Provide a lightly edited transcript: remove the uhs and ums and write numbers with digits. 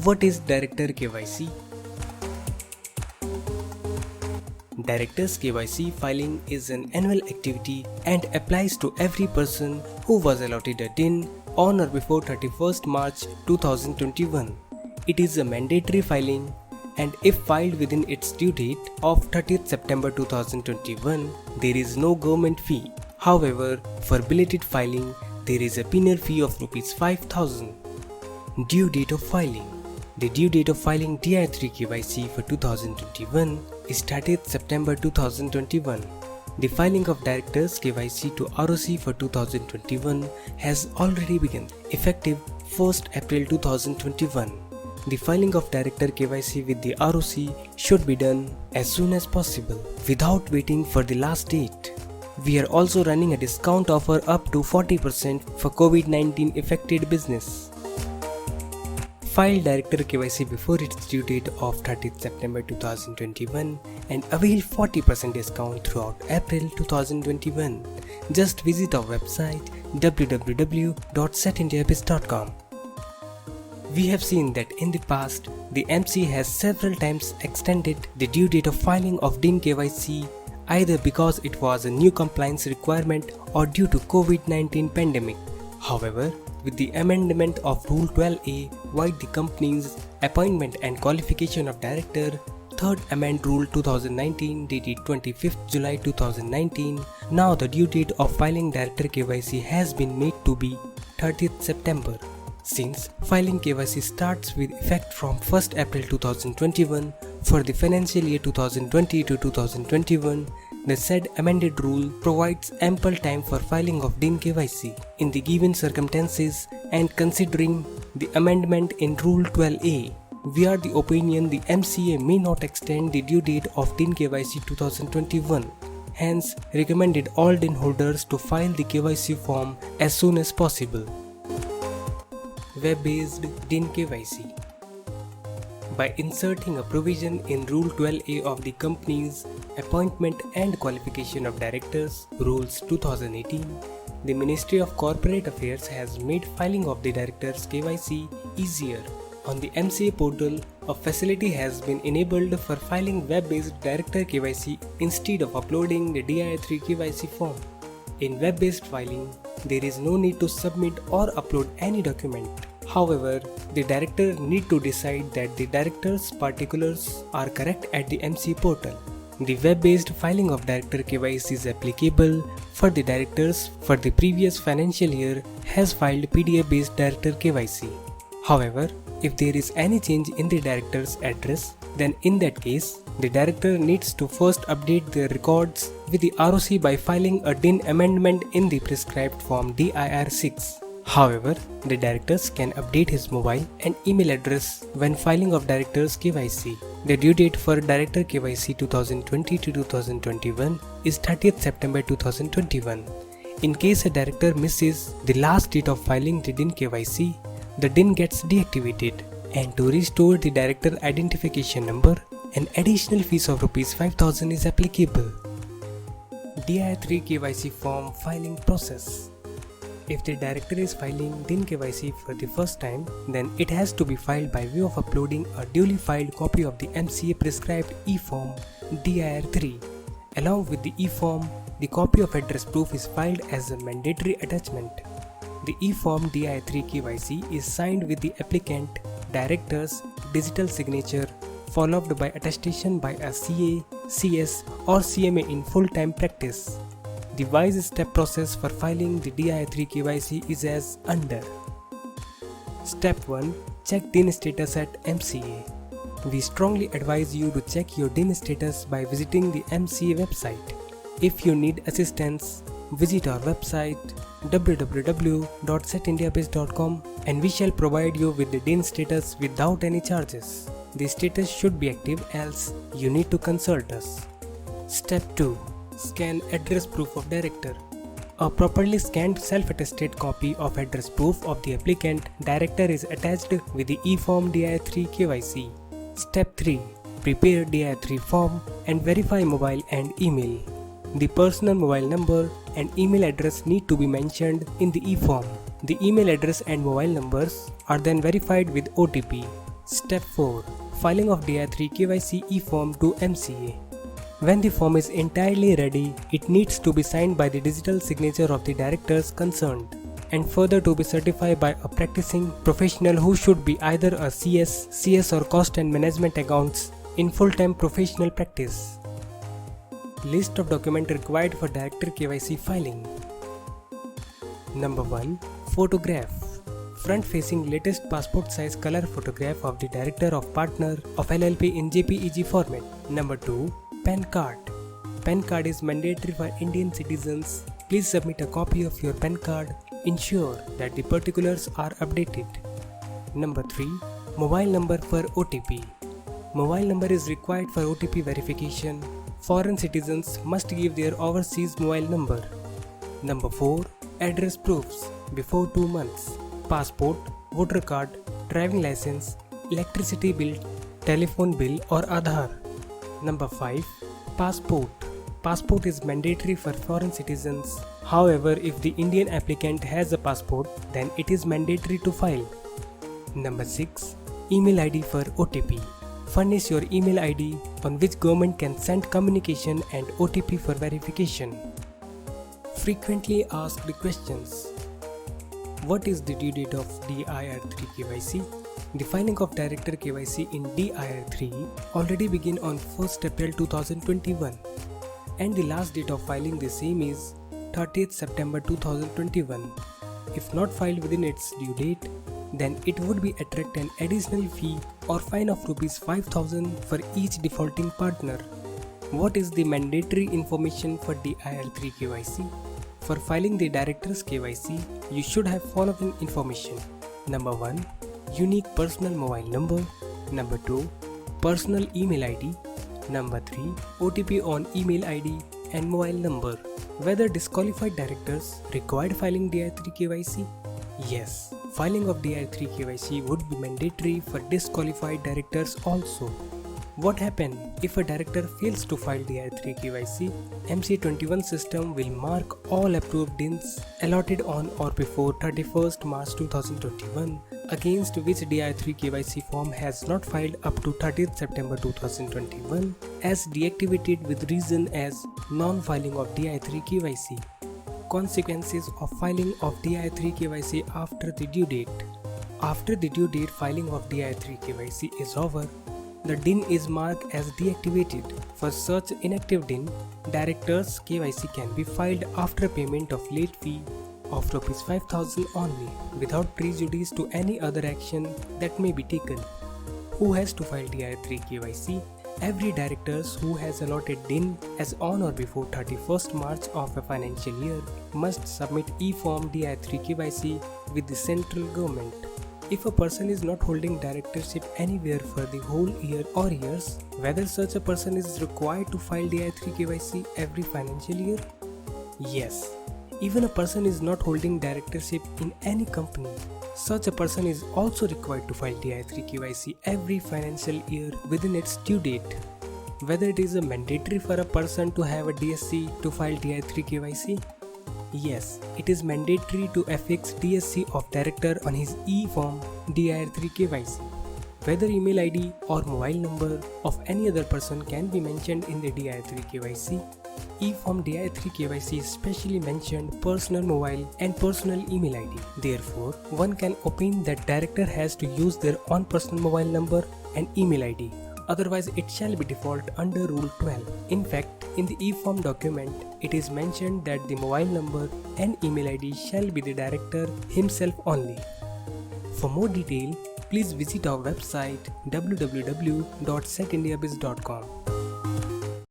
What is Director KYC? Directors KYC filing is an annual activity and applies to every person who was allotted a DIN on or before 31st March 2021. It is a mandatory filing, and if filed within its due date of 30th September 2021, there is no government fee. However, for belated filing, there is a penal fee of Rs 5,000. Due date of filing. The due date of filing DI3 KYC for 2021 is 30th September 2021. The filing of Directors KYC to ROC for 2021 has already begun, effective 1st April 2021. The filing of Director KYC with the ROC should be done as soon as possible, without waiting for the last date. We are also running a discount offer up to 40% for COVID-19 affected business. File Director KYC before its due date of 30th September 2021 and avail 40% discount throughout April 2021. Just visit our website www.setindiabiz.com. We have seen that in the past, the MC has several times extended the due date of filing of DIN KYC either because it was a new compliance requirement or due to COVID-19 pandemic. However, with the amendment of Rule 12A vide the company's appointment and qualification of director, 3rd Amend Rule 2019 dated 25th July 2019, now the due date of filing Director KYC has been made to be 30th September. Since filing KYC starts with effect from 1st April 2021 for the financial year 2020 to 2021, the said amended rule provides ample time for filing of DIN KYC. In the given circumstances and considering the amendment in Rule 12A, we are the opinion the MCA may not extend the due date of DIN KYC 2021. Hence, recommended all DIN holders to file the KYC form as soon as possible. Web-based DIN KYC. By inserting a provision in Rule 12A of the Company's Appointment and Qualification of Directors Rules 2018, the Ministry of Corporate Affairs has made filing of the Directors KYC easier. On the MCA portal, a facility has been enabled for filing web-based Director KYC instead of uploading the DI3 KYC form. In web-based filing, there is no need to submit or upload any document. However, the director need to decide that the director's particulars are correct at the MC portal. The web-based filing of Director KYC is applicable for the directors for the previous financial year has filed PDF-based Director KYC. However, if there is any change in the director's address, then in that case, the director needs to first update their records with the ROC by filing a DIN amendment in the prescribed form DIR6. However, the directors can update his mobile and email address when filing of Directors KYC. The due date for Director KYC 2020 to 2021 is 30th September 2021. In case a director misses the last date of filing the DIN KYC, the DIN gets deactivated, and to restore the director identification number, an additional fees of Rs 5,000 is applicable. DI3 KYC form filing process. If the director is filing DIN KYC for the first time, then it has to be filed by way of uploading a duly filed copy of the MCA prescribed e-form DIR3. Along with the e-form, the copy of address proof is filed as a mandatory attachment. The e-form DI3 KYC is signed with the applicant, director's digital signature, followed by attestation by a CA, CS or CMA in full-time practice. The wise step process for filing the DI3 KYC is as under. Step 1. Check DIN status at MCA. We strongly advise you to check your DIN status by visiting the MCA website. If you need assistance, visit our website www.setindiabiz.com and we shall provide you with the DIN status without any charges. The status should be active, else you need to consult us. Step 2. Scan address proof of director. A properly scanned self-attested copy of address proof of the applicant director is attached with the e-form DI3 KYC. Step 3. Prepare DI3 form and verify mobile and email. The personal mobile number and email address need to be mentioned in the e-form. The email address and mobile numbers are then verified with OTP. Step 4. Filing of DI3 KYC e-form to MCA. When the form is entirely ready, it needs to be signed by the digital signature of the directors concerned, and further to be certified by a practicing professional who should be either a CS or cost and management accounts in full-time professional practice. List of documents required for director KYC filing. Number 1. Photograph. Front-facing latest passport size color photograph of the director of partner of LLP in JPEG format. Number 2. PAN card. PAN card is mandatory for Indian citizens. Please submit a copy of your PAN card. Ensure that the particulars are updated. Number 3. Mobile number for OTP. Mobile number is required for OTP verification. Foreign citizens must give their overseas mobile number. Number 4. Address proofs before 2 months. Passport, voter card, driving license, electricity bill, telephone bill or Aadhaar. Number 5. Passport. Passport is mandatory for foreign citizens. However, if the Indian applicant has a passport, then it is mandatory to file. Number 6. Email ID for OTP. Furnish your email ID on which government can send communication and OTP for verification. Frequently asked questions. What is the due date of DIR3 KYC? The filing of Director KYC in DIR3 already began on 1st April 2021, and the last date of filing the same is 30th September 2021. If not filed within its due date, then it would be attract an additional fee or fine of ₹5,000 for each defaulting partner. What is the mandatory information for DIR3 KYC? For filing the Director's KYC, you should have following information. Number 1. Unique personal mobile number. Number 2. Personal email ID. Number 3. OTP on email ID and mobile number. Whether disqualified directors required filing DI3 KYC? Yes, filing of DI3 KYC would be mandatory for disqualified directors also. What happens if a director fails to file DI3 KYC? MC21 system will mark all approved DINs allotted on or before 31st March 2021 against which DI3 KYC form has not filed up to 30th September 2021 as deactivated with reason as non-filing of DI3 KYC. Consequences of filing of DI3 KYC after the due date. After the due date filing of DI3 KYC is over, the DIN is marked as deactivated. For such inactive DIN, Director's KYC can be filed after payment of late fee of ₹5,000 only, without prejudice to any other action that may be taken. Who has to file DI3 KYC? Every director who has allotted DIN as on or before 31st March of a financial year must submit e-form DI3 KYC with the central government. If a person is not holding directorship anywhere for the whole year or years, whether such a person is required to file DI3 KYC every financial year? Yes. Even a person is not holding directorship in any company, such a person is also required to file DI3 KYC every financial year within its due date. Whether it is a mandatory for a person to have a DSC to file DI3 KYC? Yes, it is mandatory to affix DSC of director on his e-form DIR3 KYC. Whether email ID or mobile number of any other person can be mentioned in the DIR3 KYC. E-form DIR3 KYC specially mentioned personal mobile and personal email ID. Therefore, one can opine that director has to use their own personal mobile number and email ID. Otherwise, it shall be default under Rule 12. In fact, in the e-form document, it is mentioned that the mobile number and email ID shall be the director himself only. For more detail, please visit our website www.secindiabiz.com.